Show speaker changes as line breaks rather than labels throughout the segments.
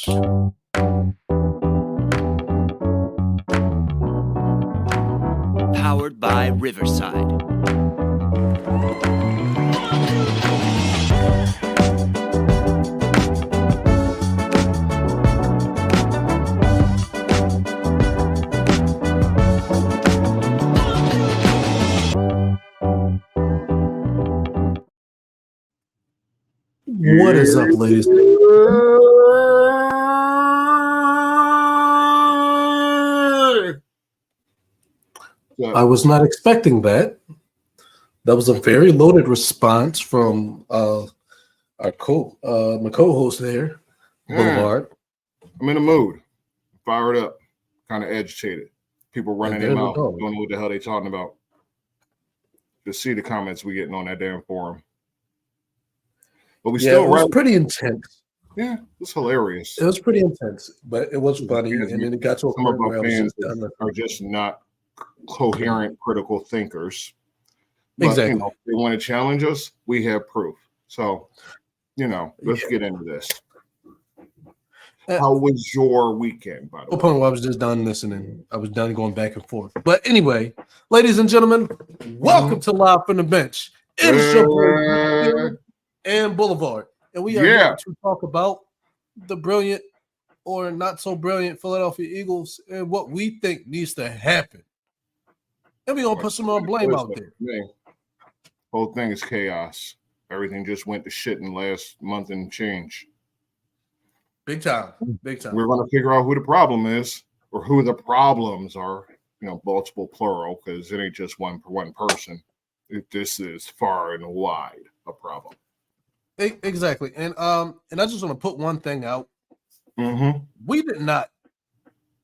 Powered by Riverside.
What is up, ladies? I was not expecting that. That was a very loaded response from my co-host there, Boulevard.
I'm in a mood, fired up, kind of agitated. People running their mouth, don't know what the hell they talking about. Just see the comments we getting on that damn forum. But it was
pretty intense.
Yeah, it was hilarious.
It was pretty intense, but it was funny, and then it got to a
point where fans are just not coherent, critical thinkers. But,
exactly.
If they want to challenge us, we have proof. So, let's get into this. How was your weekend, by the way?
I was just done listening. I was done going back and forth. But anyway, ladies and gentlemen, welcome to Live from the Bench. It is your boy and Boulevard. And we are here to talk about the brilliant or not so brilliant Philadelphia Eagles and what we think needs to happen. And we're going to put some more blame out there.
Whole thing is chaos. Everything just went to shit in last month and change.
Big time. Big time.
We're going to figure out who the problem is or who the problems are, multiple plural, because it ain't just one person. This is far and wide a problem.
Exactly. And I just want to put one thing out.
Mm-hmm.
We did not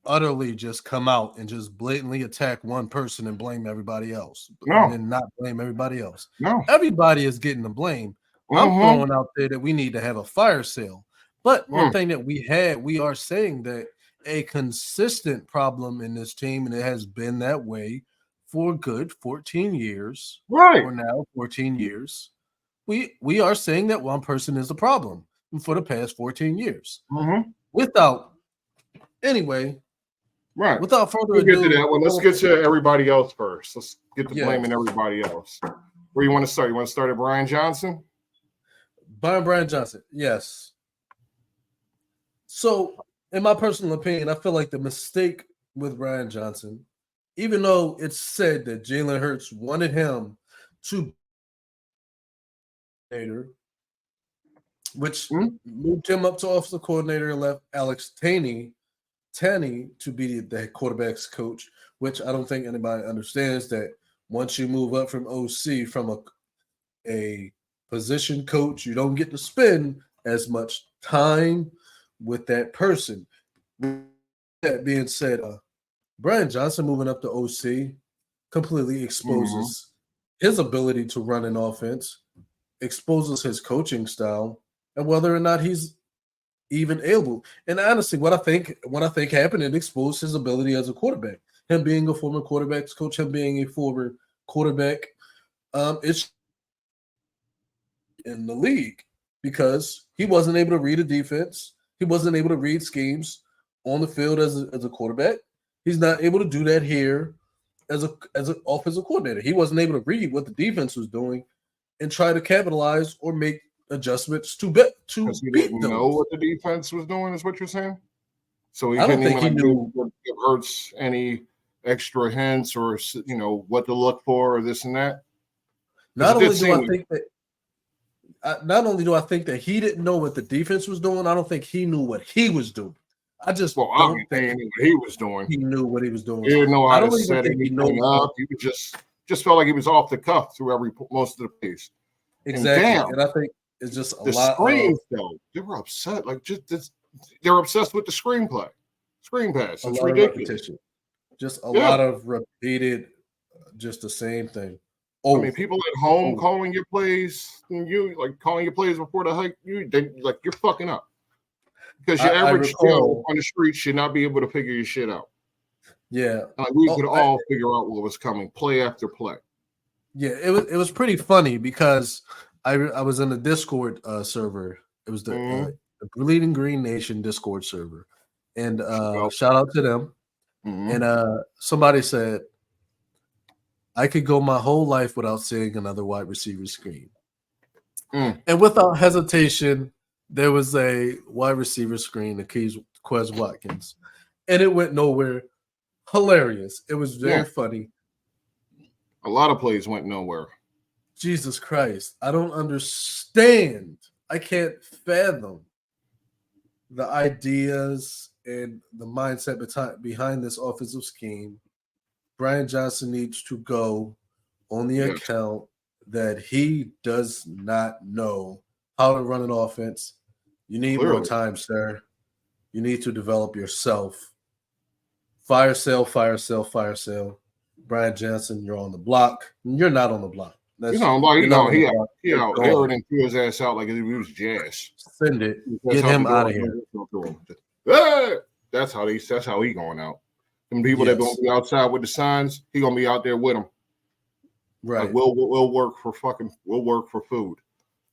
utterly just come out and just blatantly attack one person and blame everybody else.
No.
And not blame everybody else.
No.
Everybody is getting the blame. I'm throwing out there that we need to have a fire sale. But one thing that we are saying that a consistent problem in this team, and it has been that way for a good 14 years.
Right.
For now, 14 years. We are saying that one person is the problem for the past 14 years.
Mm-hmm.
Without further ado,
get to that one. Let's get to everybody else first. Let's get to blaming everybody else. Where you want to start? You want to start at Brian Johnson?
Brian Johnson, yes. So, in my personal opinion, I feel like the mistake with Brian Johnson, even though it's said that Jalen Hurts wanted him to which moved him up to offensive coordinator and left Alex Taney to be the quarterback's coach, which I don't think anybody understands that once you move up from OC from a position coach, you don't get to spend as much time with that person. With that being said, Brian Johnson moving up to OC completely exposes his ability to run an offense, exposes his coaching style, and whether or not he's even able. And honestly, what I think happened, it exposed his ability as a quarterback. Him being a former quarterback's coach, him being a former quarterback, it's in the league because he wasn't able to read a defense. He wasn't able to read schemes on the field as a quarterback. He's not able to do that here as an offensive coordinator. He wasn't able to read what the defense was doing and try to capitalize or make adjustments to beat them.
Know what the defense was doing is what you're saying? So
I don't think he knew
if Hurts any extra hints or what to look for or this and that.
Not only do I think that he didn't know what the defense was doing, I don't think he knew what he was doing. I don't think
what he was doing.
He knew what he was doing.
He didn't know how to set anything up. He just felt like he was off the cuff through most of the piece.
Exactly, and I think it's just a lot.
The screens, though, they were upset. Like they're obsessed with the screen pass. It's ridiculous.
Just a lot of repeated, just the same thing.
I mean, people at home calling your plays, calling your plays before the hike. You're fucking up because your average Joe on the street should not be able to figure your shit out.
Yeah,
we could all figure out what was coming, play after play.
Yeah, it was pretty funny because I was in the Discord server. It was the the Bleeding Green Nation Discord server, and shout out to them.
Mm-hmm.
And somebody said, I could go my whole life without seeing another wide receiver screen. And without hesitation, there was a wide receiver screen, Quez Watkins, and it went nowhere. Hilarious. It was very funny.
A lot of plays went nowhere.
Jesus Christ. I don't understand. I can't fathom the ideas and the mindset behind this offensive scheme. Brian Johnson needs to go on the account that he does not know how to run an offense. You need more time, sir. You need to develop yourself. Fire sale. Brian Johnson, you're on the block. You're not on the block.
He out aired and threw his ass out like he was jazz.
Send it. Get him out of here.
That's how he going out. Them people that gonna be outside with the signs, he gonna be out there with them.
Right.
Like, we'll work for food.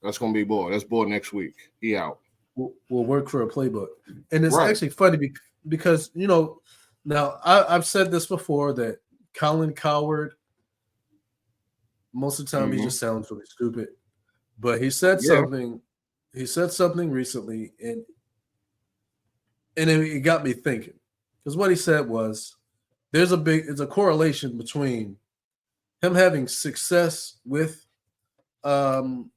That's gonna be boy. That's boy next week. He out.
We'll work for a playbook. And it's actually funny because now I've said this before that Colin Cowherd, most of the time he just sounds really stupid. But he said something. He said something recently, and it got me thinking. Because what he said was, it's a correlation between him having success with Shane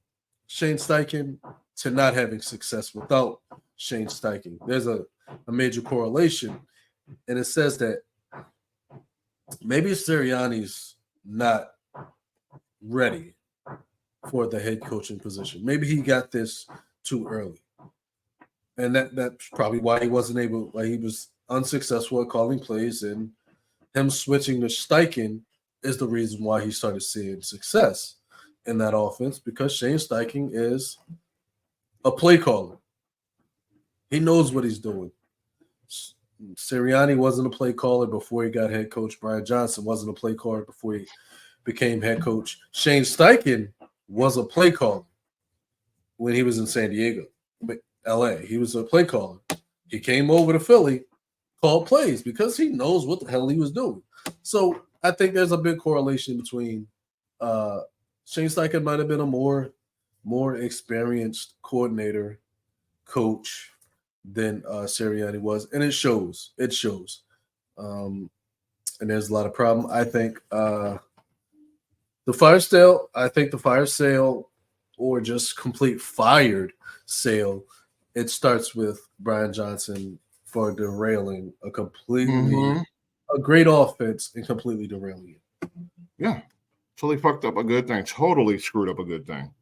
Steichen to not having success without Shane Steichen. There's a major correlation. And it says that maybe Sirianni's not ready for the head coaching position. Maybe he got this too early. And that's probably why he was unsuccessful at calling plays, and him switching to Steichen is the reason why he started seeing success in that offense, because Shane Steichen is a play caller. He knows what he's doing. Sirianni wasn't a play caller before he got head coach. Brian Johnson wasn't a play caller before he became head coach. Shane Steichen was a play caller when he was in San Diego, LA. He was a play caller. He came over to Philly, called plays because he knows what the hell he was doing. So I think there's a big correlation between Shane Steichen might have been a more experienced coordinator, coach than Sirianni was, and it shows. It shows, and there's a lot of problem. I think the fire sale, or just complete fired sale, it starts with Brian Johnson for derailing a great offense and completely derailing it.
Yeah, totally fucked up a good thing. Totally screwed up a good thing.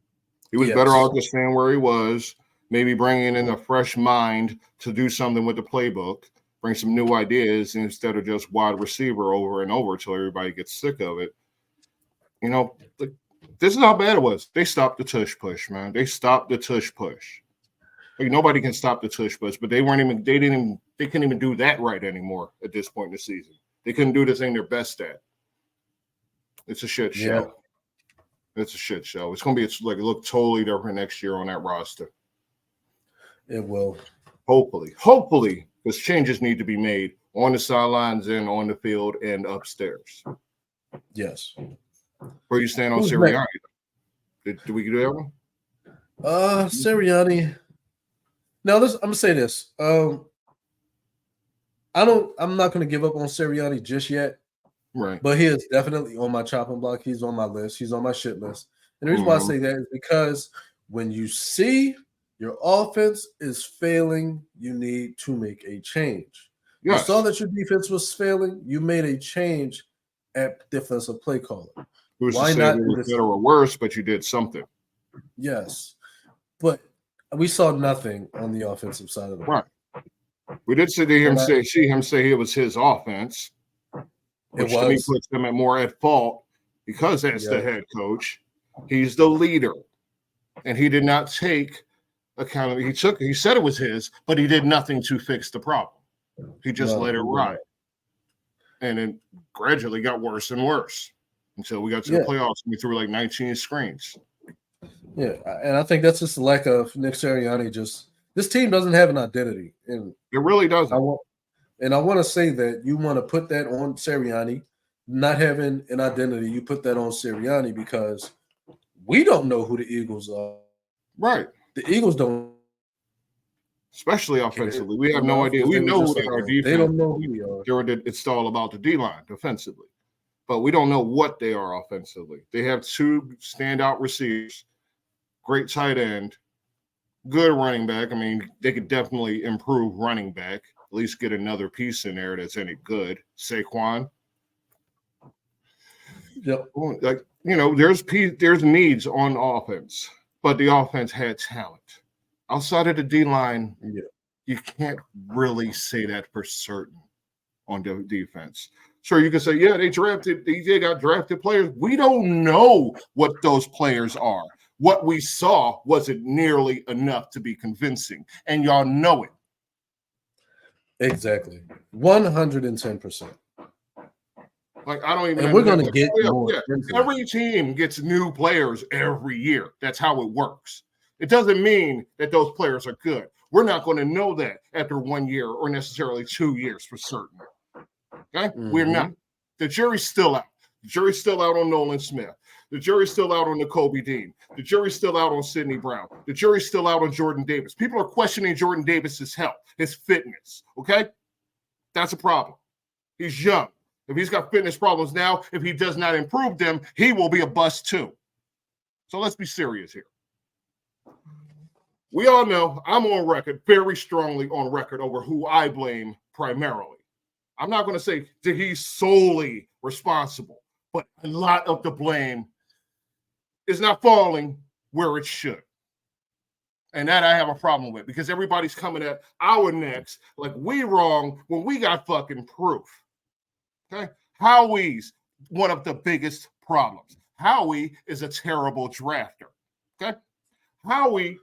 He was better off just staying where he was. Maybe bringing in a fresh mind to do something with the playbook, bring some new ideas instead of just wide receiver over and over until everybody gets sick of it. This is how bad it was. They stopped the tush push, man. They stopped the tush push. Like, nobody can stop the tush push, but they couldn't even do that right anymore at this point in the season. They couldn't do the thing they're best at. It's a shit show. Yeah. It's a shit show. It's going to be look totally different next year on that roster.
It will.
Hopefully, because changes need to be made on the sidelines and on the field and upstairs.
Yes.
Where do you stand on Sirianni? Did we do that one?
Sirianni. Now, I'm gonna say this. I'm not gonna give up on Sirianni just yet.
Right.
But he is definitely on my chopping block. He's on my list. He's on my shit list. And the reason why I say that is because when you see your offense is failing, you need to make a change. Yes. You saw that your defense was failing. You made a change at defensive play calling.
Why not do better or worse, but you did something.
Yes. But we saw nothing on the offensive side of the ball.
Right. We did see him say it was his offense, which to me puts him more at fault because that's the head coach. He's the leader. And he did not take accountability. He said it was his, but he did nothing to fix the problem. He just let it ride. And it gradually got worse and worse until we got to the playoffs and we threw like 19 screens.
Yeah, and I think that's just the lack of Nick Sirianni just This team doesn't have an identity, and
it really doesn't.
I want to say that you want to put that on Sirianni, not having an identity. You put that on Sirianni because we don't know who the Eagles are.
Right.
The Eagles don't.
Especially offensively. We have no idea. We know who they are defensively.
They don't know who we are.
It's all about the D-line defensively. But we don't know what they are offensively. They have two standout receivers, great tight end, good running back. I mean, they could definitely improve running back, at least get another piece in there that's any good. Saquon.
Yep.
Like, there's needs on offense, but the offense had talent. Outside of the D-line, you can't really say that for certain on the defense. Sure, you can say, they got drafted players. We don't know what those players are. What we saw wasn't nearly enough to be convincing, and y'all know it.
Exactly. 110%.
Like, I don't even.
And we're going to get more.
Every team gets new players every year. That's how it works. It doesn't mean that those players are good. We're not going to know that after 1 year or necessarily 2 years for certain. Okay? Mm-hmm. We're not. The jury's still out. The jury's still out on Nolan Smith. The jury's still out on Nakobe Dean. The jury's still out on Sidney Brown. The jury's still out on Jordan Davis. People are questioning Jordan Davis's health, his fitness. Okay? That's a problem. He's young. If he's got fitness problems now, if he does not improve them, he will be a bust too. So let's be serious here. We all know I'm on record, very strongly on record over who I blame primarily. I'm not going to say that he's solely responsible, but a lot of the blame is not falling where it should. And that I have a problem with because everybody's coming at our necks like we wrong when we got fucking proof. Okay? Howie's one of the biggest problems. Howie is a terrible drafter. Okay? Howie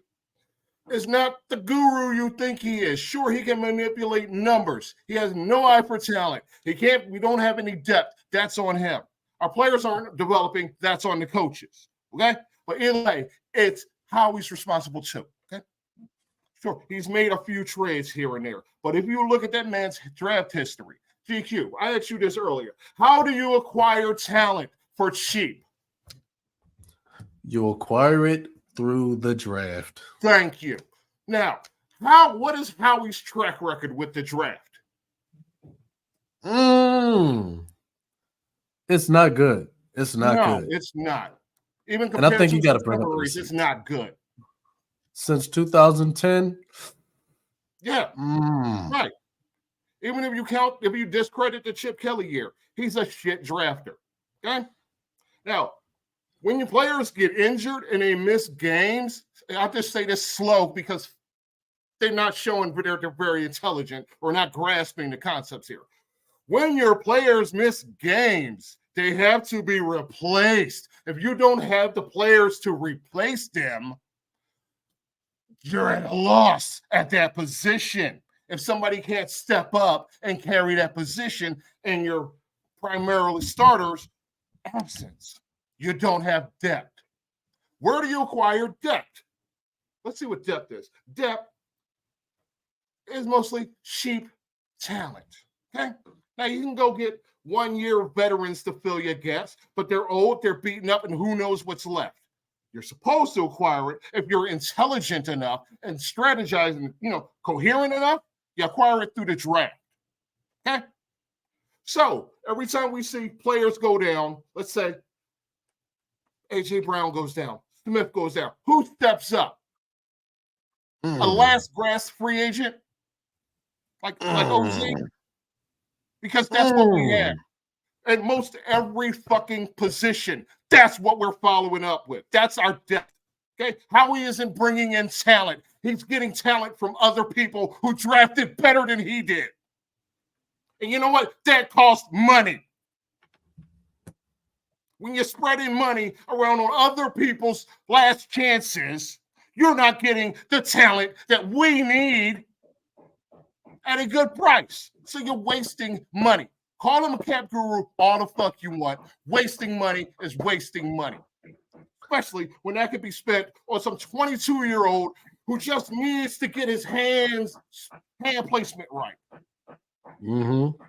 is not the guru you think he is. Sure, he can manipulate numbers. He has no eye for talent. We don't have any depth. That's on him. Our players aren't developing. That's on the coaches. Okay? But anyway, it's Howie's responsible too. Okay? Sure, he's made a few trades here and there. But if you look at that man's draft history, GQ, I asked you this earlier. How do you acquire talent for cheap?
You acquire it through the draft.
Thank you. Now, what is Howie's track record with the draft?
It's not good. It's not good.
It's not. Even
compared and I think you got to bring up
it's not good.
Since 2010?
Yeah. Right. Even if you discredit the Chip Kelly year, he's a shit drafter. Okay? Now, when your players get injured and they miss games, I'll just say this slow because they're not showing they're very intelligent or not grasping the concepts here. When your players miss games, they have to be replaced. If you don't have the players to replace them, you're at a loss at that position. If somebody can't step up and carry that position in your primarily starters' absence, you don't have depth. Where do you acquire depth? Let's see what depth is. Depth is mostly cheap talent. Okay? Now you can go get 1 year veterans to fill your gaps, but they're old, they're beaten up, and who knows what's left. You're supposed to acquire it if you're intelligent enough and strategizing, coherent enough, you acquire it through the draft. Okay? So every time we see players go down, let's say A.J. Brown goes down, Smith goes down, who steps up? A last grasp free agent? Like OG? Because that's what we have. At most every fucking position, that's what we're following up with. That's our depth. Okay? Howie isn't bringing in talent. He's getting talent from other people who drafted better than he did. And you know what? That costs money. When you're spreading money around on other people's last chances, you're not getting the talent that we need at a good price. So you're wasting money. Call him a cap guru all the fuck you want. Wasting money is wasting money. Especially when that could be spent on some 22-year-old who just needs to get his hand placement right.
Mm-hmm.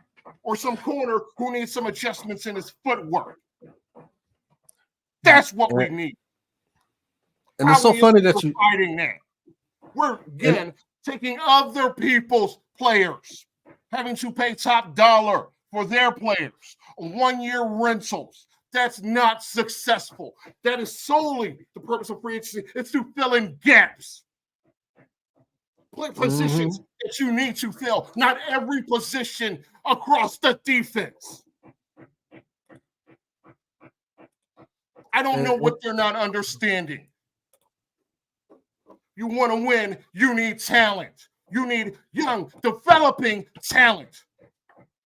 Or some corner who needs some adjustments in his footwork. That's what we need.
And it's so funny that
you're fighting that. We're again taking other people's players, having to pay top dollar for their players, 1-year rentals. That's not successful. That is solely the purpose of free agency. It's to fill in gaps. Positions that you need to fill, not every position across the defense. I don't know what they're not understanding. You want to win, you need talent. You need young, developing talent.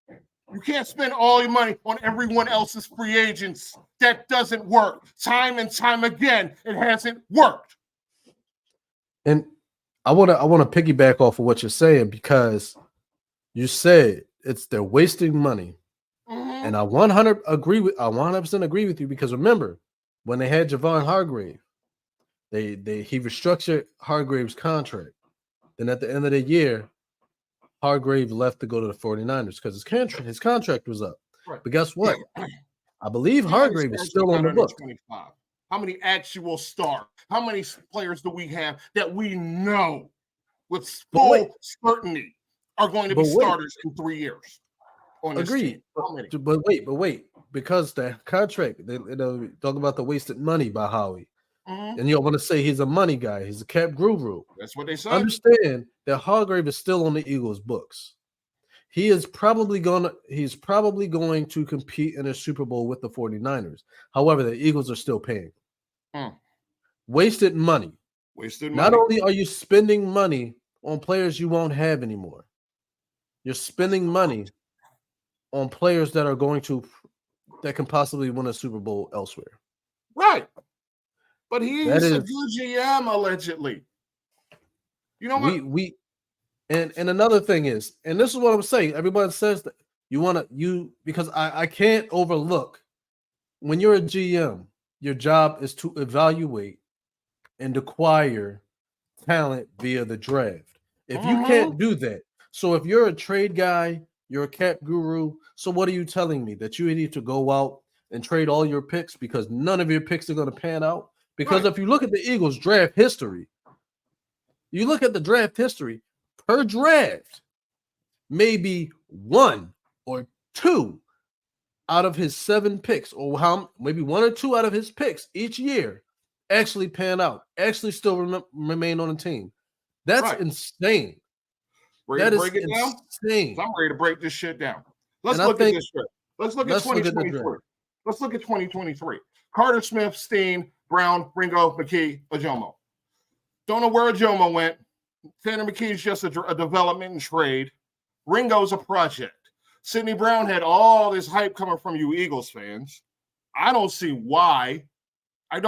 You can't spend all your money on everyone else's free agents. That doesn't work. Time and time again, it hasn't worked.
And I want to piggyback off of what you're saying, because you said they're wasting money. Mm-hmm. And I 100% agree with you, because remember when they had Javon Hargrave, he restructured Hargrave's contract. Then at the end of the year, Hargrave left to go to the 49ers because his contract was up. Right. But guess what? I believe Hargrave is still on the book.
How many actual stars? How many players do we have that we know with full certainty are going to be starters in 3 years?
Agreed. But wait. Because the contract, talk about the wasted money by Howie. Mm-hmm. And you don't want to say he's a money guy. He's a cap guru.
That's what they say.
Understand that Hargrave is still on the Eagles' books. He's probably going to compete in a Super Bowl with the 49ers. However, the Eagles are still paying. Wasted money. Not only are you spending money on players you won't have anymore, you're spending money on players that can possibly win a Super Bowl elsewhere.
Right. But he's a good GM, allegedly. You know what?
And another thing is, and this is what I'm saying, everybody says that because I can't overlook when you're a GM, your job is to evaluate and acquire talent via the draft. If you can't do that, so if you're a trade guy, you're a cap guru, so what are you telling me? That you need to go out and trade all your picks because none of your picks are going to pan out? Because if you look at the Eagles' draft history, per draft, maybe 1 or 2 out of his 7 picks, or maybe 1 or 2 out of his picks each year actually pan out, actually still remain on the team. That's insane.
Ready to break it down? Insane. I'm ready to break this shit down. Let's look at this. Let's look at 2023. Let's look at 2023. Carter Smith, Steen, Brown, Ringo, McKee, Ajomo. Don't know where Ajomo went. Tanner McKee's just a development and trade. Ringo's a project. Sidney Brown had all this hype coming from you Eagles fans. I don't see why. I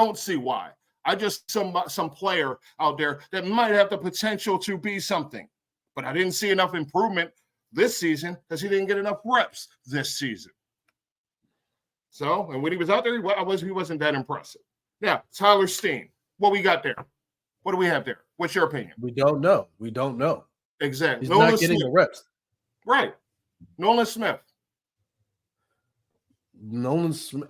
just some player out there that might have the potential to be something. But I didn't see enough improvement this season because he didn't get enough reps this season. So, and when he was out there, he wasn't that impressive. Now, Tyler Steen, what we got there? What do we have there? What's your opinion?
We don't know.
Exactly.
He's not getting the reps.
Right. Nolan Smith.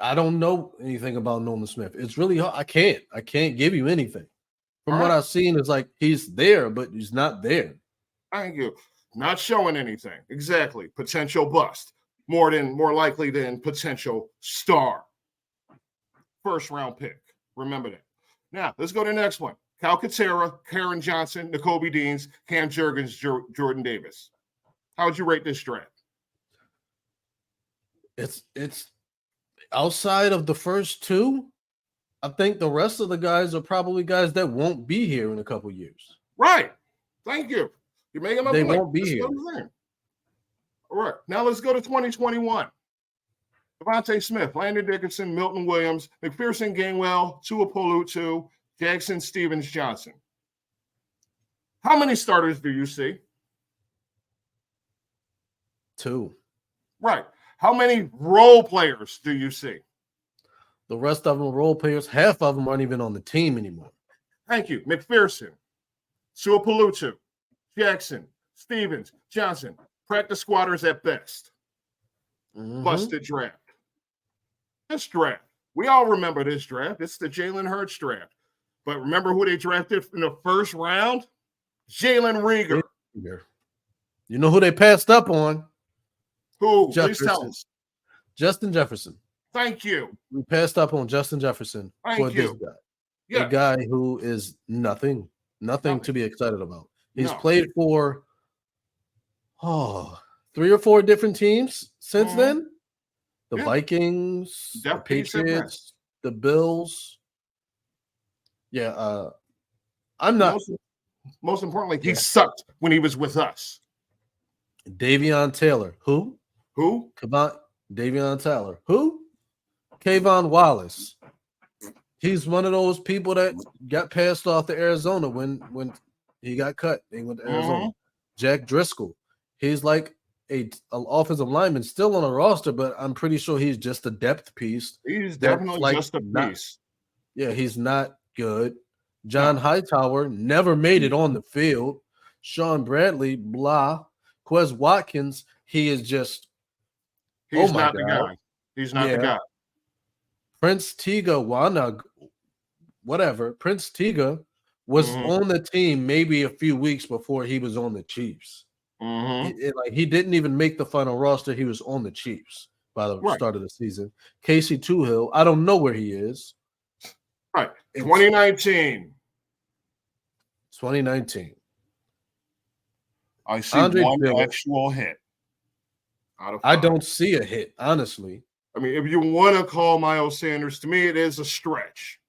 I don't know anything about Nolan Smith. It's really hard. I can't give you anything. From what I've seen, it's like he's there, but he's not there.
Thank you. Not showing anything. Exactly. Potential bust. More likely than potential star. First round pick. Remember that. Now, let's go to the next one. Cal Katera, Karen Johnson, Nakobe Deans, Cam Jurgens, Jordan Davis. How would you rate this draft?
It's outside of the first 2. I think the rest of the guys are probably guys that won't be here in a couple years.
Right. Thank you. You're making my point.
They won't be here.
All right. Now let's go to 2021. Devontae Smith, Landon Dickerson, Milton Williams, McPherson Gainwell, Tuapolu, Jackson Stevens Johnson. How many starters do you see?
2.
Right. How many role players do you see?
The rest of them are role players. Half of them aren't even on the team anymore.
Thank you. McPherson, Suapalutu, Jackson, Stevens, Johnson, practice squatters at best. Busted draft. This draft. We all remember this draft. It's the Jalen Hurts draft. But remember who they drafted in the first round? Jalen Reagor.
You know who they passed up on?
Who?
Jefferson.
Please tell us.
Justin Jefferson.
Thank you.
We passed up on Justin Jefferson for this guy.
Yeah.
A guy who is nothing to be excited about. He's played for 3 or 4 different teams since then. The Vikings, the Patriots, the Bills. Yeah, I'm not.
Most importantly, he sucked when he was with us.
Davion Taylor. Who? Davion Taylor. Who? Kayvon Wallace. He's one of those people that got passed off to Arizona when he got cut. He went to Arizona. Jack Driscoll. He's like an offensive lineman still on a roster, but I'm pretty sure he's just a depth piece.
He's definitely just a piece.
Yeah, he's not good. John Hightower never made it on the field. Sean Bradley, blah. Quez Watkins, he is just.
He's not the guy. He's not the guy. Prince Tega,
Prince Tega was on the team maybe a few weeks before he was on the Chiefs. He didn't even make the final roster. He was on the Chiefs by the start of the season. Casey Toohill, I don't know where he is.
Right. 2019. I see one actual hit.
I don't see a hit, honestly.
I mean, if you want to call Miles Sanders, to me, it is a stretch.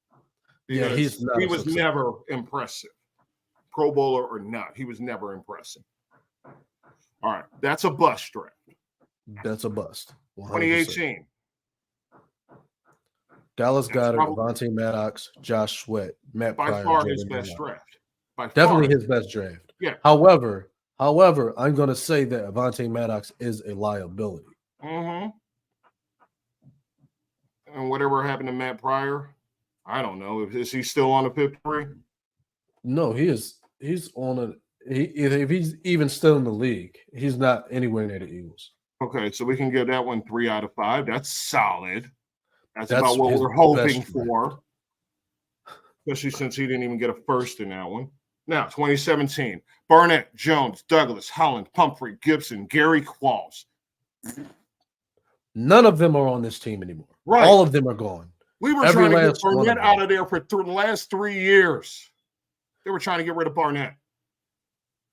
Yeah, he
was never impressive. Pro Bowler or not, he was never impressive. All right, that's a bust draft.
That's a bust. 100%.
2018.
Dallas Goedert, Avonte Maddox, Josh Sweat, Matt Pryor.
By far his best draft.
Definitely his best draft.
Yeah.
However, I'm going to say that Avonte Maddox is a liability.
And whatever happened to Matt Pryor, I don't know. Is he still on the 53?
No, he is. He's on if he's even still in the league, he's not anywhere near the Eagles.
Okay, so we can give that one 3 out of 5. That's solid. That's about what we're hoping for, especially since he didn't even get a first in that one. Now, 2017, Barnett, Jones, Douglas, Holland, Pumphrey, Gibson, Gary Qualls.
None of them are on this team anymore.
Right.
All of them are gone.
We were trying to get Barnett out of there for the last 3 years. They were trying to get rid of Barnett.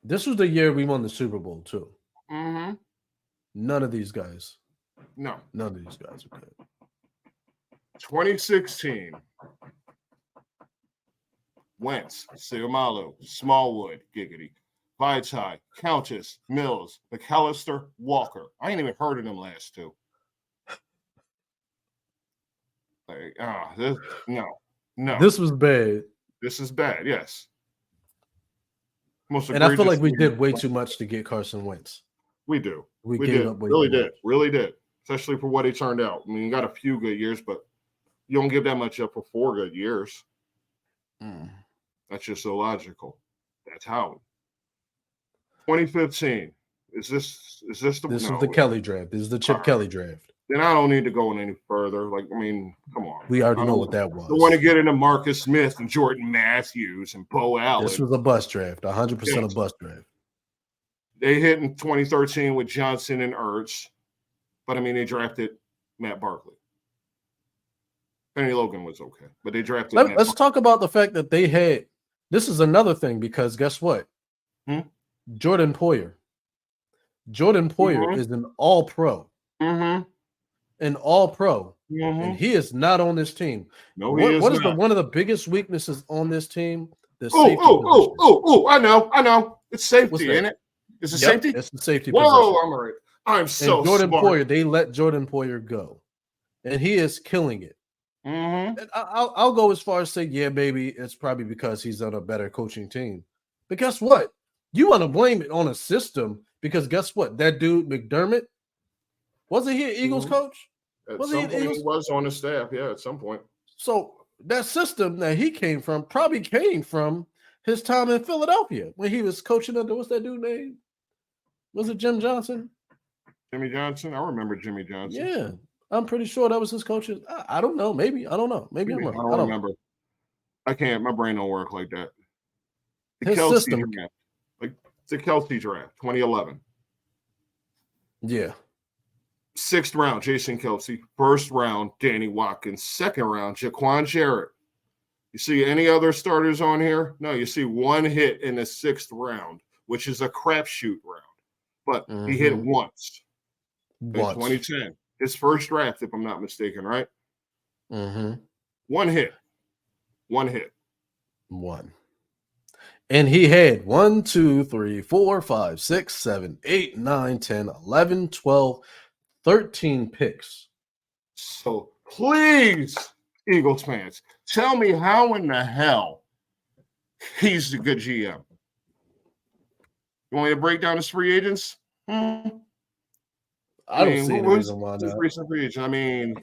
This was the year we won the Super Bowl, too. None of these guys.
No.
None of these guys are good.
2016. Wentz, Seumalo, Smallwood, Giggity, Vaitai, Countess, Mills, McAllister, Walker. I ain't even heard of them last two. No.
This was bad.
This is bad, yes.
And I feel like we did way too much to get Carson Wentz.
We do.
We gave up way
really did. Really did. Especially for what he turned out. I mean, you got a few good years, but you don't give that much up for 4 good years. That's just illogical. That's how. 2015. Is this the
This is the Kelly draft. This is the Chip Kelly draft.
Then I don't need to go any further. Like, I mean, come on.
We already know what that was.
I want to get into Marcus Smith and Jordan Matthews and Bo Allen.
This was a bust draft, 100% a bust draft.
They hit in 2013 with Johnson and Ertz, but I mean, they drafted Matt Barkley. Kenny Logan was okay, but they drafted.
Let's talk about the fact that they had. This is another thing because guess what? Jordan Poyer. Jordan Poyer is an All-Pro. An All-Pro, and he is not on this team.
No,
what is one of the biggest weaknesses on this team? The
safety. I know. It's safety, ain't it? It's a safety.
It's the safety.
Whoa,
position.
I'm all right. I'm so
Jordan
smart.
Poyer. They let Jordan Poyer go, and he is killing it. And I'll go as far as say, yeah, baby, it's probably because he's on a better coaching team. But guess what? You want to blame it on a system because guess what? That dude McDermott, wasn't he an Eagles coach?
At some point he was on the staff, yeah, at some point.
So that system that he came from probably came from his time in Philadelphia when he was coaching under what's that dude name? Was it Jim Johnson?
Jimmy Johnson? I remember Jimmy Johnson.
Yeah. I'm pretty sure that was his coaching. I don't know. Maybe. I don't know. Maybe I'm wrong.
I don't remember. I can't. My brain don't work like that. The
his
Kelce
system.
draft. Like the Kelce draft, 2011.
Yeah.
6th round, Jason Kelce. 1st round, Danny Watkins. 2nd round, Jaquan Jarrett. You see any other starters on here? No, you see one hit in the 6th round, which is a crapshoot round. But he hit once. In 2010. His first draft, if I'm not mistaken, right? One hit.
One. And he had 1, 2, 3, 4, 5, 6, 7, 8, 9, 10, 11, 12, 13 picks.
So please, Eagles fans, tell me how in the hell he's the good GM. You want me to break down his free agents?
I don't see any reason why not.
Recent free agent. I mean,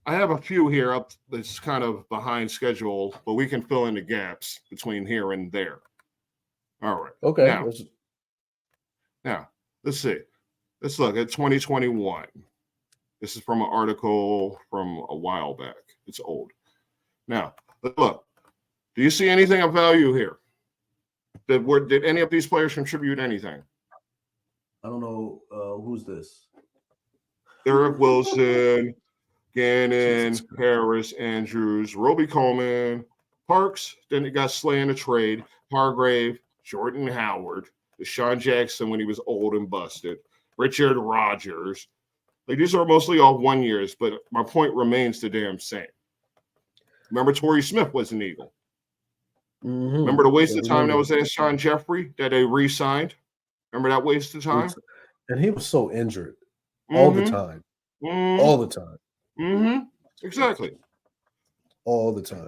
I have a few here up that's kind of behind schedule, but we can fill in the gaps between here and there. All right.
Okay.
Now let's see. Let's look at 2021. This is from an article from a while back. It's old. Now, look. Do you see anything of value here? Did any of these players contribute anything?
I don't know. Who's this?
Eric Wilson, Gannon, Harris, Andrews, Roby Coleman, Parks. Then it got slain in a trade. Hargrave, Jordan Howard, Deshaun Jackson when he was old and busted, Richard Rodgers. Like these are mostly all 1 years, but my point remains the damn same. Remember, Torrey Smith was an Eagle. Remember the waste of time that was at Sean Jeffrey that they re-signed? Remember that waste of time?
And he was so injured all the time. All the time.
Exactly.
All the time.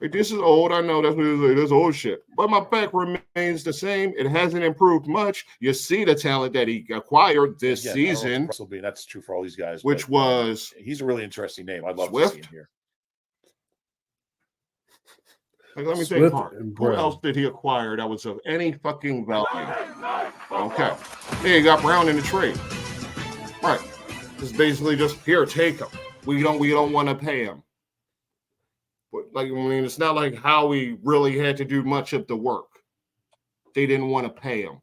Like, this is old. I know that's what it is. Like, that's old shit. But my fact remains the same. It hasn't improved much. You see the talent that he acquired this season.
That's true for all these guys.
Which was
he's a really interesting name. I'd love to see him here.
Like, let me think hard. Who else did he acquire that was of any fucking value? Okay. Yeah, he got Brown in the trade. Right. It's basically just here, take him. We don't want to pay him. But like, I mean, it's not like Howie really had to do much of the work. They didn't want to pay him.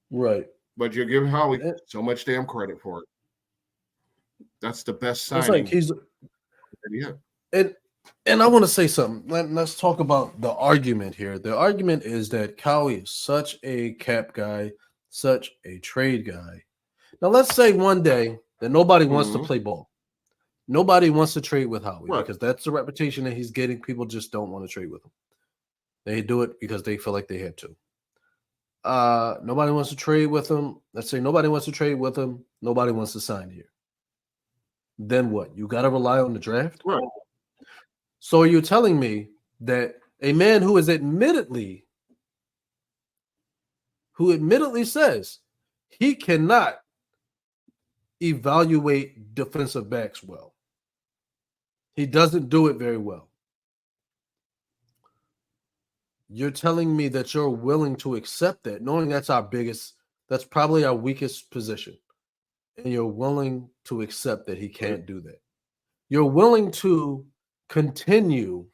Right.
But you give Howie so much damn credit for it. That's the best signing.
It's like And I want to say something. Let's talk about the argument here. The argument is that Howie is such a cap guy, such a trade guy. Now, let's say one day that nobody wants to play ball. Nobody wants to trade with Howie because that's the reputation that he's getting. People just don't want to trade with him. They do it because they feel like they had to. Nobody wants to trade with him. Let's say nobody wants to trade with him. Nobody wants to sign here. Then what? You got to rely on the draft?
Right.
So are you telling me that a man who admittedly says he cannot evaluate defensive backs well, he doesn't do it very well, you're telling me that you're willing to accept that, knowing that's probably our weakest position, and you're willing to accept that he can't do that? You're willing to continue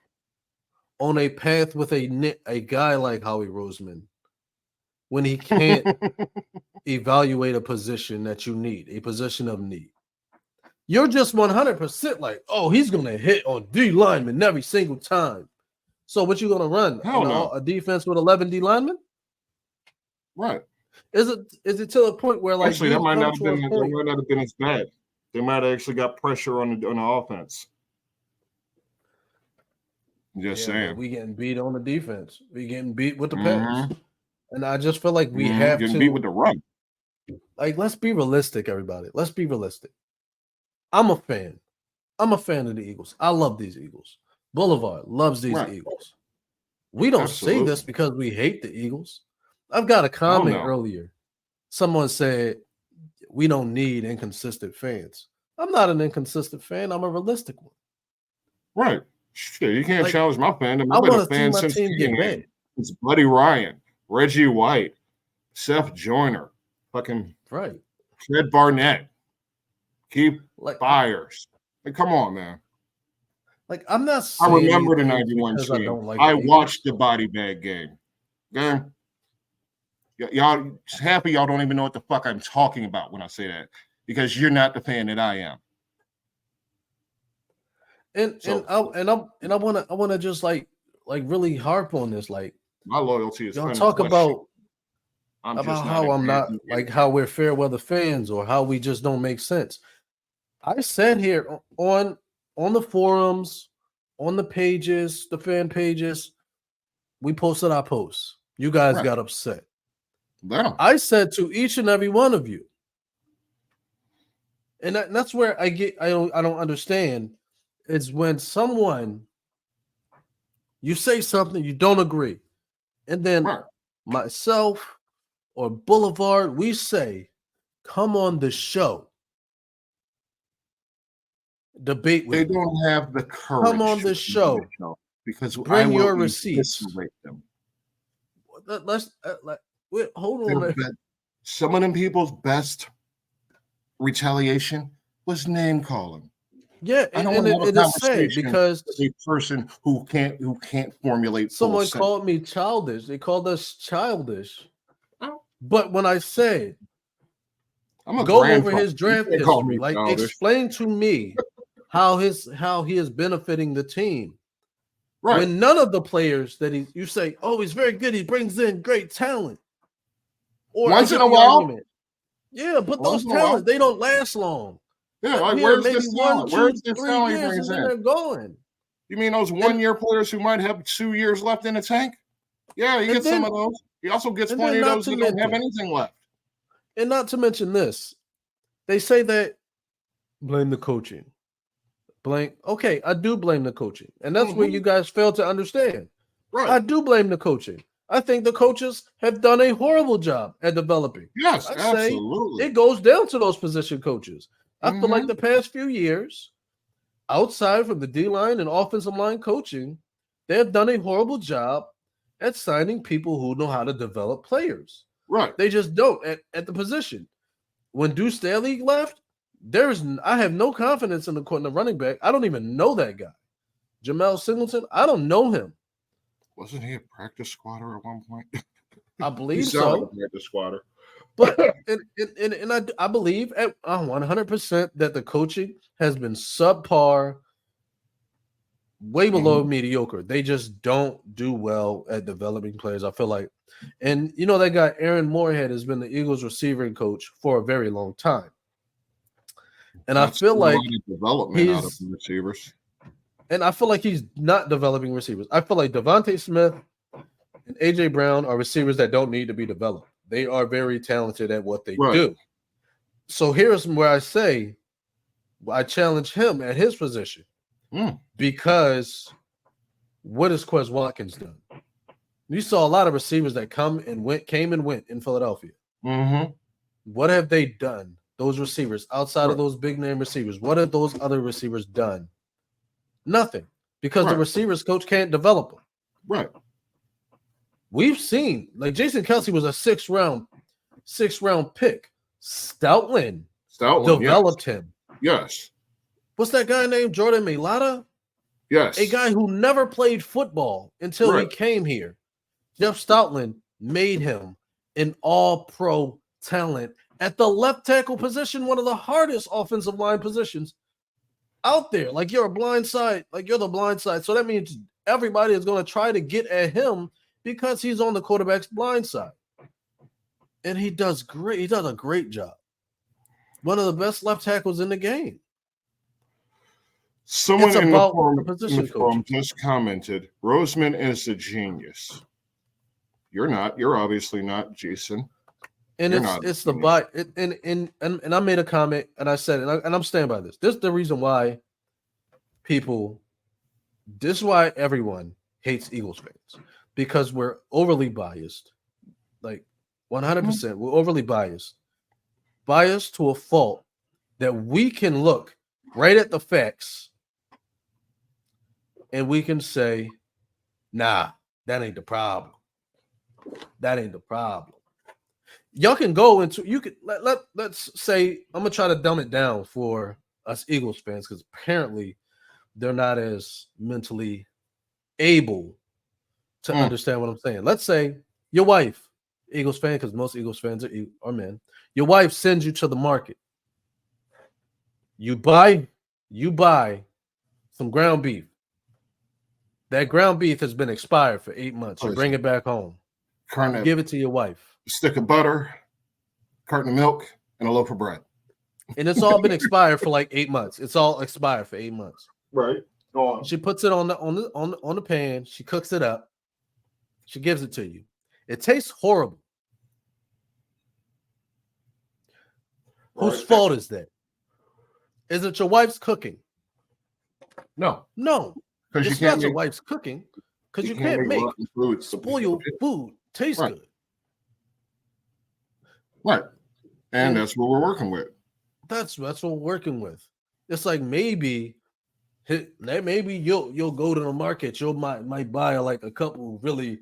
on a path with a guy like Howie Roseman when he can't evaluate a position that you need, a position of need. You're just 100% like, oh, he's going to hit on D linemen every single time. So what you going to run? A defense with 11 D linemen?
Right.
Is it to a point where like
actually that might not have been as bad. They might have actually got pressure on the offense. Just saying.
We getting beat on the defense. We getting beat with the pass. And I just feel like we have to
beat with the run.
Like, let's be realistic, everybody. Let's be realistic. I'm a fan. I'm a fan of the Eagles. I love these Eagles. Boulevard loves these Eagles. We don't say this because we hate the Eagles. I've got a comment earlier. Someone said we don't need inconsistent fans. I'm not an inconsistent fan. I'm a realistic one.
Right. Shit, you can't
Like,
challenge my fandom.
I
I've been
want
a
to see
fan
my
since
team get back.
It's Buddy Ryan, Reggie White, Seth Joyner, fucking
Right.
Fred Barnett, Keith
Like,
Byers. Like, come on, man.
Like, I'm not
I
saying
remember the
anything
91
because I
team.
don't like
I
the Eagles.
watched the body bag game. Okay? Y'all, half of y'all don't even know what the fuck I'm talking about when I say that because you're not the fan that I am.
And I wanna just like really harp on this. Like,
my loyalty is
y'all talk about how I'm not like how we're fair weather fans or how we just don't make sense. I said here on the forums, on the pages, the fan pages, we posted our posts. You guys got upset. I said to each and every one of you, and that's where I don't understand. It's when someone you say something you don't agree, and then myself or Boulevard, we say, "Come on the show, debate with
They don't have the courage.
Come on the show
because
bring your receipts."
Them.
Let's wait, hold on.
Some of them people's best retaliation was name calling.
Yeah, and it is sad because
a person who can't formulate.
Someone called me childish. They called us childish. But when I said, go over his draft history, like explain to me how he is benefiting the team. Right. When none of the players that you say, oh, he's very good. He brings in great talent. Or
once in a while.
Yeah, but those talents, they don't last long.
Yeah, like where's this talent? Where's this
3 years and they're going.
You mean those 1-year players who might have 2 years left in the tank? Yeah, he gets some of those. He also gets plenty of those who don't have anything left.
And not to mention this, they say that blame the coaching. Okay, I do blame the coaching. And that's where you guys fail to understand. Right. I do blame the coaching. I think the coaches have done a horrible job at developing.
Yes, absolutely.
It goes down to those position coaches. I feel like the past few years, outside from the D-line and offensive line coaching, they have done a horrible job at signing people who know how to develop players.
Right.
They just don't at the position. When Deuce Staley left, I have no confidence in the running back. I don't even know that guy. Jamel Singleton, I don't know him.
Wasn't he a practice squatter at one point?
I believe so.
Like a practice squatter.
But and I believe at 100% that the coaching has been subpar, way below mediocre. They just don't do well at developing players, I feel like. And you know that guy Aaron Moorhead has been the Eagles receiving coach for a very long time. And I feel like
development out of the receivers.
And I feel like he's not developing receivers. I feel like Devontae Smith and A.J. Brown are receivers that don't need to be developed. They are very talented at what they do. So here's where I say I challenge him at his position. Because what has Quez Watkins done? You saw a lot of receivers that came and went in Philadelphia. What have they done? Those receivers outside of those big name receivers, what have those other receivers done? Nothing, because the receivers coach can't develop them.
Right.
We've seen like Jason Kelce was a sixth round pick. Stoutland developed him.
Yes.
What's that guy named Jordan Mailata?
Yes.
A guy who never played football until he came here. Jeff Stoutland made him an all-pro talent at the left tackle position, one of the hardest offensive line positions out there. Like you're the blind side. So that means everybody is going to try to get at him because he's on the quarterback's blind side. And he does great. He does a great job. One of the best left tackles in the game.
Someone in the forum just commented, Roseman is a genius. You're not. You're obviously not, Jason.
And it's the buy. And I made a comment and I said, and I'm standing by this. This is the reason why this is why everyone hates Eagles fans, because we're overly biased. Like 100%, we're overly biased to a fault that we can look right at the facts and we can say, nah, that ain't the problem. That ain't the problem. Y'all can go into, you could let's say, I'm gonna try to dumb it down for us Eagles fans, because apparently they're not as mentally able to understand what I'm saying. Let's say your wife, Eagles fan, because most Eagles fans are men. Your wife sends you to the market. You buy some ground beef. That ground beef has been expired for 8 months. You bring it back home. Give it to your wife.
A stick of butter, carton of milk, and a loaf of bread.
And it's all been expired for like 8 months. It's all expired for 8 months.
Right. Go on.
She puts it on the pan. She cooks it up. She gives it to you. It tastes horrible. Right. Whose fault is that? Is it your wife's cooking?
No.
Because it's not your wife's cooking. Because you can't make spoiled food taste good.
Right. And that's what we're working with.
That's what we're working with. It's like maybe you'll go to the market. You might buy like a couple really,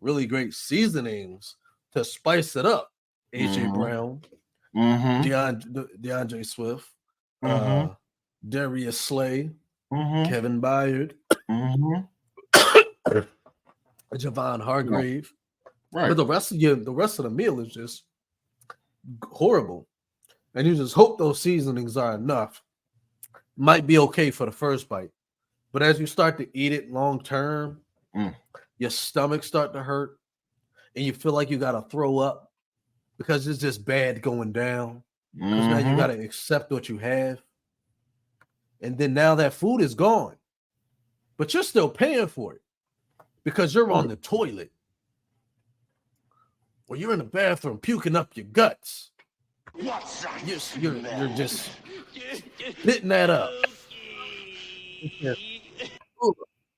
really great seasonings to spice it up. AJ Brown, DeAndre Swift, Darius Slay, Kevin Byard, Javon Hargrave. Right. But the rest of the meal is just horrible. And you just hope those seasonings are enough. Might be okay for the first bite. But as you start to eat it long term, your stomach start to hurt and you feel like you got to throw up because it's just bad going down. Because now you got to accept what you have. And then now that food is gone. But you're still paying for it because you're on the toilet or you're in the bathroom puking up your guts. You're just spitting that up.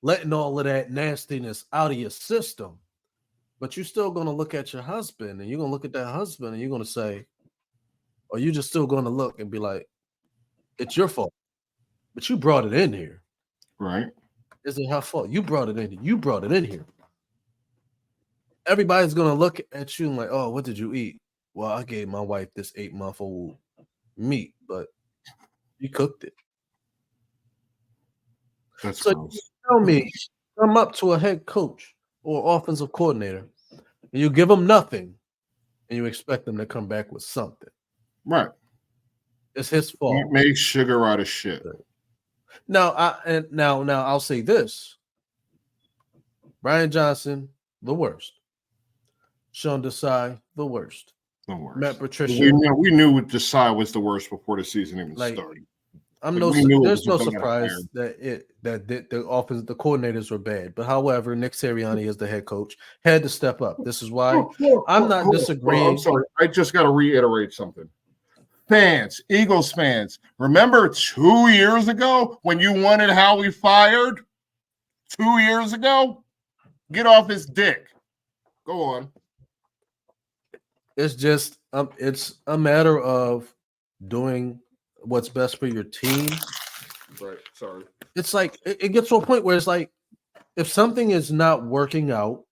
Letting all of that nastiness out of your system. But you're still going to look at your husband and you're going to look at that husband and you're going to say, or you just still going to look and be like, it's your fault. But you brought it in here.
Right.
Is it her fault? You brought it in. You brought it in here. Everybody's going to look at you and like, oh, what did you eat? Well, I gave my wife this 8-month-old meat, but you cooked it.
That's
so
gross.
You tell me, come up to a head coach or offensive coordinator, and you give them nothing, and you expect them to come back with something.
Right.
It's his fault.
Can't make sugar out of shit.
Now I'll say this: Brian Johnson, the worst. Sean Desai, the worst. Matt Patricia.
We knew Desai was the worst before the season even started.
There's no surprise that the coordinators were bad. But however, Nick Sirianni is the head coach, had to step up. This is why I'm not disagreeing.
I'm sorry. I just got to reiterate something. Fans, Eagles fans, remember 2 years ago when you wanted Howie fired? 2 years ago? Get off his dick. Go on.
It's just it's a matter of doing what's best for your team.
Right. Sorry.
It's like it gets to a point where it's like if something is not working out,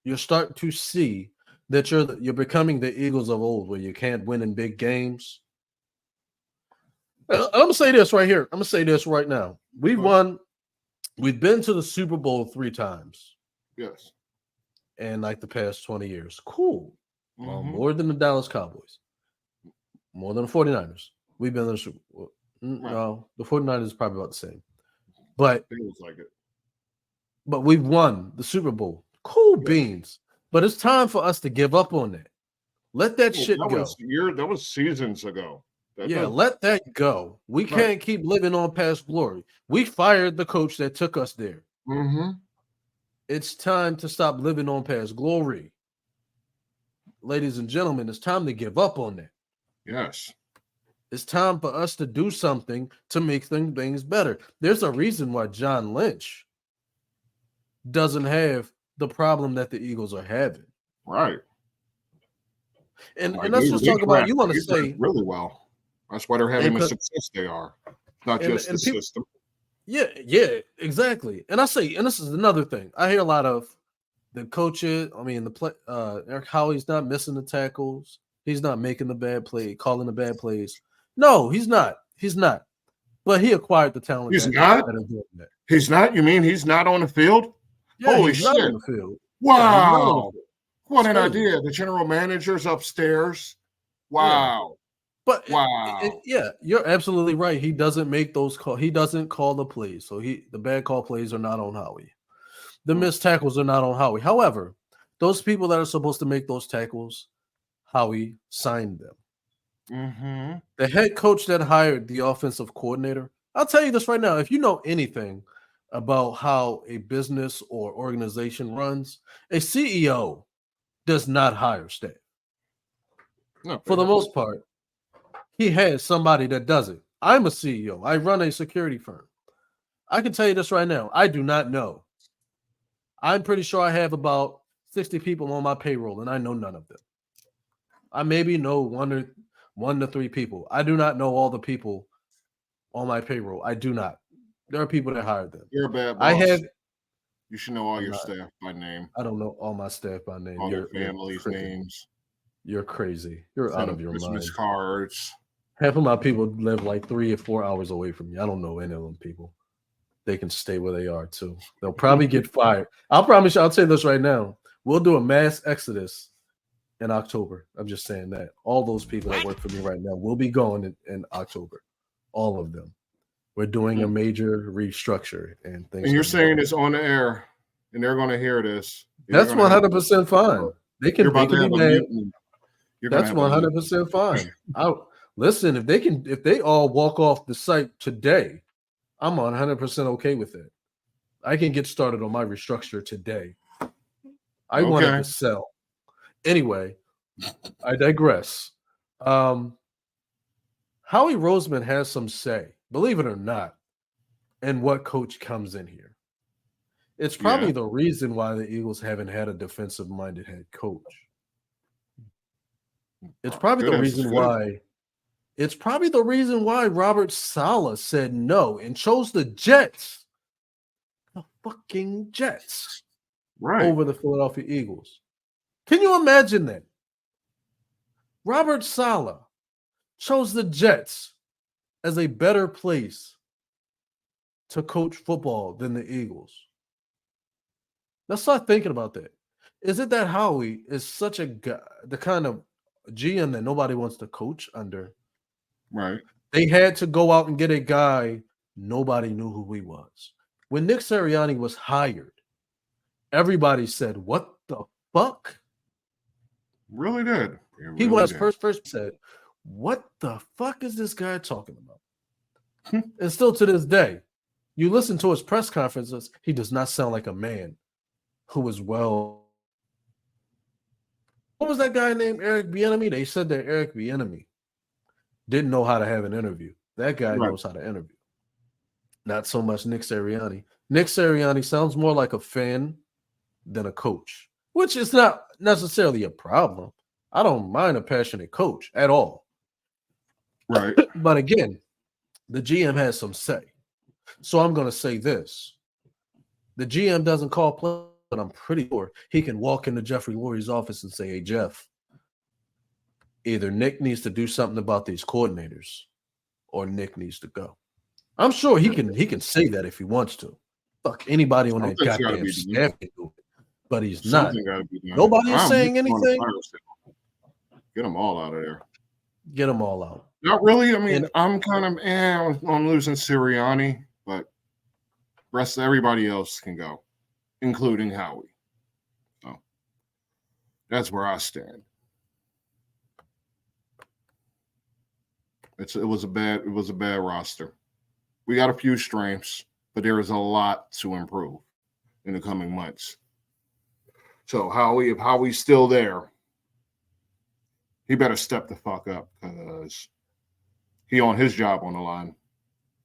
you're starting to see that you're becoming the Eagles of old, where you can't win in big games. I'm gonna say this right here. I'm gonna say this right now. We've been to the Super Bowl 3 times.
Yes.
In like the past 20 years. Cool. More than the Dallas Cowboys. More than the 49ers. We've been to the Super Bowl. No, the 49ers is probably about the same. But
it was like it.
But we've won the Super Bowl. Cool beans. But it's time for us to give up on that. Let that shit go.
That was seasons ago.
Let that go. We can't keep living on past glory. We fired the coach that took us there. It's time to stop living on past glory. Ladies and gentlemen, it's time to give up on that.
Yes.
It's time for us to do something to make things better. There's a reason why John Lynch doesn't have the problem that the Eagles are having.
Right.
And let's just talk about, you want to say
really well. That's why they're having the success they are. Not just the system.
Yeah, exactly. And this is another thing. I hear a lot of the coaches. I mean, Eric Howie's not missing the tackles. He's not making the bad play, calling the bad plays. No, he's not. He's not. But he acquired the talent.
He's not. He's not. You mean he's not on the field?
Yeah,
holy
he's
shit!
Not on the field.
Wow, what an idea! The general manager's upstairs. Wow.
But yeah, you're absolutely right. He doesn't make those calls. He doesn't call the plays. So the bad call plays are not on Howie. The missed tackles are not on Howie. However, those people that are supposed to make those tackles, Howie signed them.
Mm-hmm.
The head coach that hired the offensive coordinator, I'll tell you this right now. If you know anything about how a business or organization runs, a CEO does not hire staff.
No,
for the most part, he has somebody that does it. I'm a CEO. I run a security firm. I can tell you this right now. I do not know. I'm pretty sure I have about 60 people on my payroll, and I know none of them. I maybe know one to three people. I do not know all the people on my payroll. I do not. There are people that hired them.
You're a bad boss. You should know all your staff by name.
I don't know all my staff by name.
All your family's names.
You're crazy. You're out of your mind.
Christmas cards.
Half of my people live like 3 or 4 hours away from me. I don't know any of them people. They can stay where they are too. They'll probably get fired. I'll promise you, I'll tell you this right now. We'll do a mass exodus in October. I'm just saying that. All those people that work for me right now will be gone in October. All of them. We're doing a major restructure and things.
And you're saying it's on the air and they're going to hear this.
That's 100% fine. They can be mad. That's 100% fine. Listen, if they all walk off the site today, I'm 100% okay with it. I can get started on my restructure today. I wanted to sell. Anyway, I digress. Howie Roseman has some say, believe it or not, in what coach comes in here. It's probably the reason why the Eagles haven't had a defensive-minded head coach. It's probably the reason why. It's probably the reason why Robert Saleh said no and chose the Jets, the fucking Jets, over the Philadelphia Eagles. Can you imagine that? Robert Saleh chose the Jets as a better place to coach football than the Eagles. Let's start thinking about that. Is it that Howie is such a guy, the kind of GM that nobody wants to coach under?
Right.
They had to go out and get a guy nobody knew who he was. When Nick Sirianni was hired, everybody said, "What the fuck?"
Really did.
He was first said, "What the fuck is this guy talking about?" And still to this day, you listen to his press conferences, he does not sound like a man who is well. What was that guy named Eric Bieniemy? They said that Eric Bieniemy didn't know how to have an interview. That guy knows how to interview. Not so much Nick Sirianni. Nick Sirianni sounds more like a fan than a coach, which is not necessarily a problem. I don't mind a passionate coach at all.
Right.
But again, the GM has some say. So I'm going to say this. The GM doesn't call play, but I'm pretty sure he can walk into Jeffrey Lurie's office and say, "Hey, Jeff, either Nick needs to do something about these coordinators or Nick needs to go." I'm sure he can say that if he wants to. Fuck anybody on that goddamn staff can do it. But he's not. Nobody is saying anything.
Get them all out of there.
Get them all out.
Not really. I mean, I'm kind of on losing Sirianni, but rest of everybody else can go, including Howie. So that's where I stand. It was a bad roster. We got a few strengths, but there is a lot to improve in the coming months. So if Howie's still there, he better step the fuck up because he on his job on the line.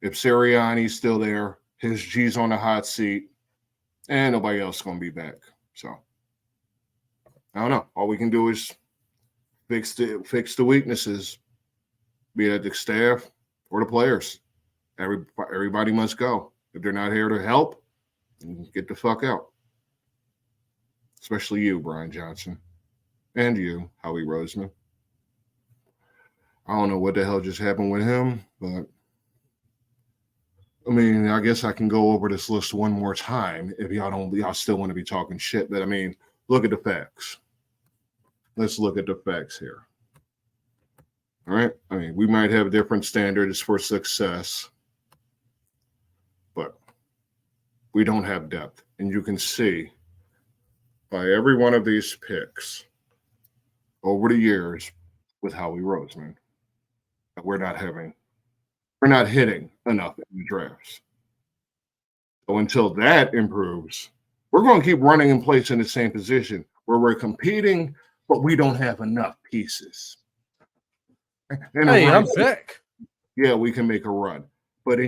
If Sirianni's still there, his G's on the hot seat, and nobody else is going to be back. So I don't know. All we can do is fix the weaknesses, be it the staff or the players. Everybody must go. If they're not here to help, get the fuck out. Especially you, Brian Johnson. And you, Howie Roseman. I don't know what the hell just happened with him, but I mean, I guess I can go over this list one more time if y'all still want to be talking shit. But I mean, look at the facts. Let's look at the facts here. All right. I mean, we might have different standards for success, but we don't have depth. And you can see by every one of these picks over the years with Howie Roseman that we're not hitting enough in the drafts. So until that improves, we're going to keep running in place in the same position where we're competing, but we don't have enough pieces.
Hey, I'm back.
Yeah, we can make a run, but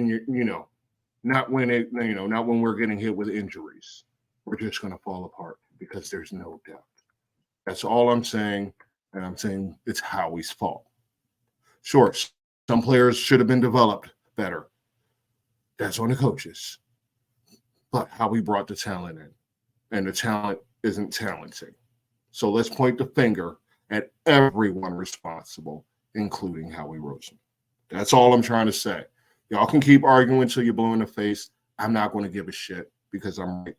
not when we're getting hit with injuries. We're just going to fall apart because there's no depth. That's all I'm saying, and I'm saying it's Howie's fault. Sure, some players should have been developed better. That's on the coaches. But Howie brought the talent in, and the talent isn't talented. So let's point the finger at everyone responsible, including Howie Roseman. That's all I'm trying to say. Y'all can keep arguing until you're blue in the face. I'm not going to give a shit because I'm right.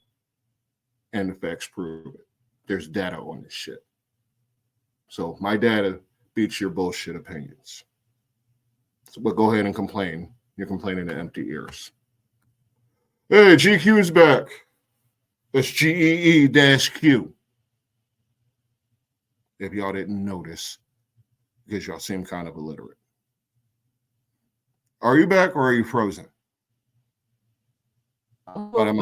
And the facts prove it. There's data on this shit. So my data beats your bullshit opinions. But go ahead and complain. You're complaining to empty ears. Hey, GQ is back. That's GEE-Q. If y'all didn't notice, because y'all seem kind of illiterate. Are you back or are you frozen? I don't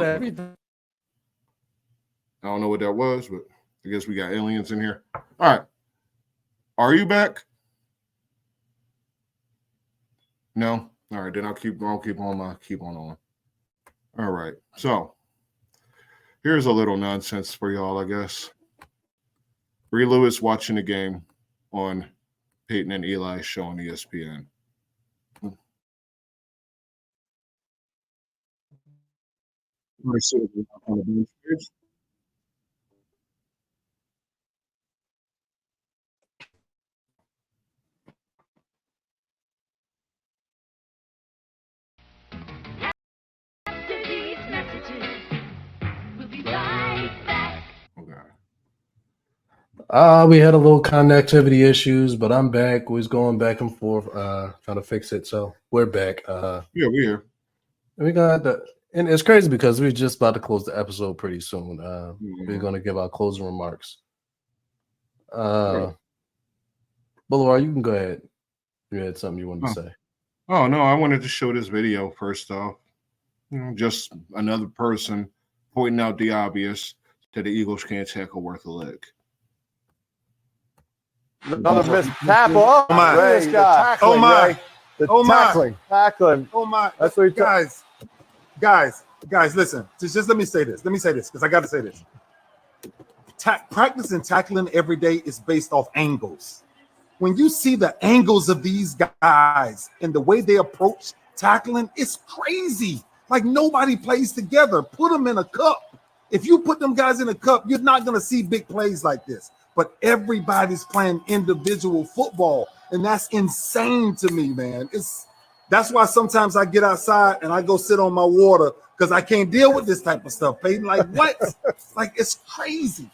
know what that was, but I guess we got aliens in here. All right. Are you back? No? All right, then I'll keep on. All right. So here's a little nonsense for y'all, I guess. Bree Lewis watching the game on Peyton and Eli's show on ESPN.
We had a little connectivity issues, but I'm back. We was going back and forth, trying to fix it. So we're back.
Yeah, we're here.
We got and it's crazy because we're just about to close the episode pretty soon. We're going to give our closing remarks. Boulevard, you can go ahead. You had something you wanted to say.
Oh, no, I wanted to show this video first off. Just another person pointing out the obvious that the Eagles can't tackle worth a lick.
Another missed tackle. Oh my! This guy.
Oh my!
Tackling.
Oh my!
That's what
guys. Listen. Just let me say this. Because I got to say this. Practice and tackling every day is based off angles. When you see the angles of these guys and the way they approach tackling, it's crazy. Like nobody plays together. Put them in a cup. If you put them guys in a cup, you're not going to see big plays like this. But everybody's playing individual football, and that's insane to me, man. That's why sometimes I get outside and I go sit on my water because I can't deal with this type of stuff, Peyton. Like what? Like it's crazy.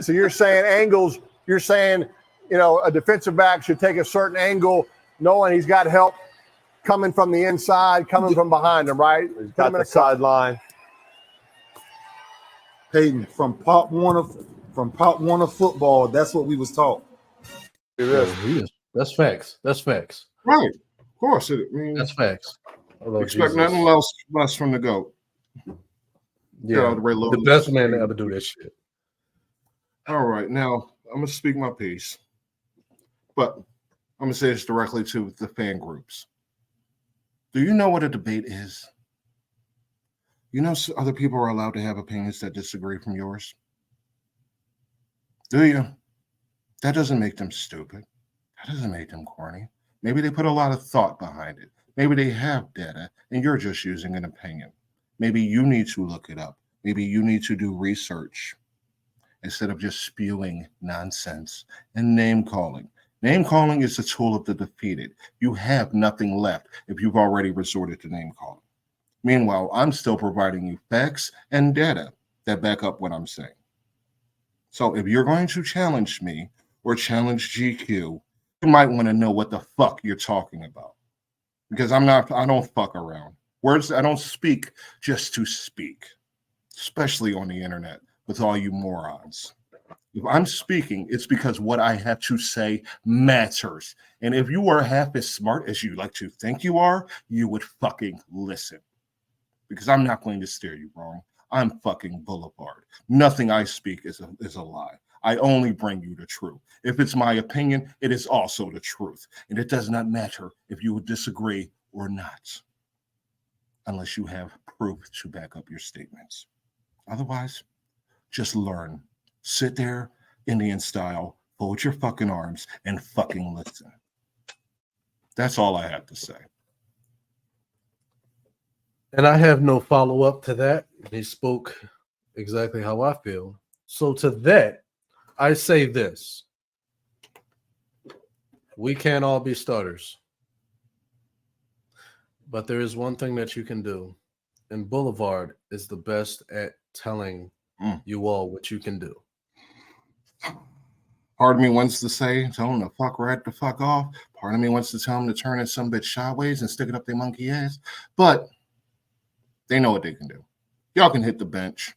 So you're saying angles? You're saying a defensive back should take a certain angle, knowing he's got help coming from the inside, coming from behind him, right? He's got the sideline.
Peyton, from part one of football, that's what we was taught.
That's facts.
Right. Of course.
That's facts.
Expect nothing less from the GOAT.
Yeah, the best man to ever do that shit.
All right. Now, I'm going to speak my piece. But I'm going to say this directly to the fan groups. Do you know what a debate is? You know other people are allowed to have opinions that disagree from yours? Do you? That doesn't make them stupid. That doesn't make them corny. Maybe they put a lot of thought behind it. Maybe they have data and you're just using an opinion. Maybe you need to look it up. Maybe you need to do research instead of just spewing nonsense and name calling. Name calling is a tool of the defeated. You have nothing left if you've already resorted to name calling. Meanwhile, I'm still providing you facts and data that back up what I'm saying. So if you're going to challenge me or challenge GQ, you might want to know what the fuck you're talking about. Because I don't fuck around. Words, I don't speak just to speak, especially on the internet with all you morons. If I'm speaking, it's because what I have to say matters. And if you are half as smart as you like to think you are, you would fucking listen. Because I'm not going to steer you wrong. I'm fucking Boulevard. Nothing I speak is a lie. I only bring you the truth. If it's my opinion, it is also the truth. And it does not matter if you would disagree or not, unless you have proof to back up your statements. Otherwise, just learn. Sit there, Indian style, fold your fucking arms, and fucking listen. That's all I have to say.
And I have no follow-up to that. He spoke exactly how I feel. So to that, I say this. We can't all be starters. But there is one thing that you can do. And Boulevard is the best at telling you all what you can do.
Part of me wants to say, tell them to fuck right the fuck off. Part of me wants to tell them to turn in some bitch sideways and stick it up their monkey ass. But they know what they can do. Y'all can hit the bench.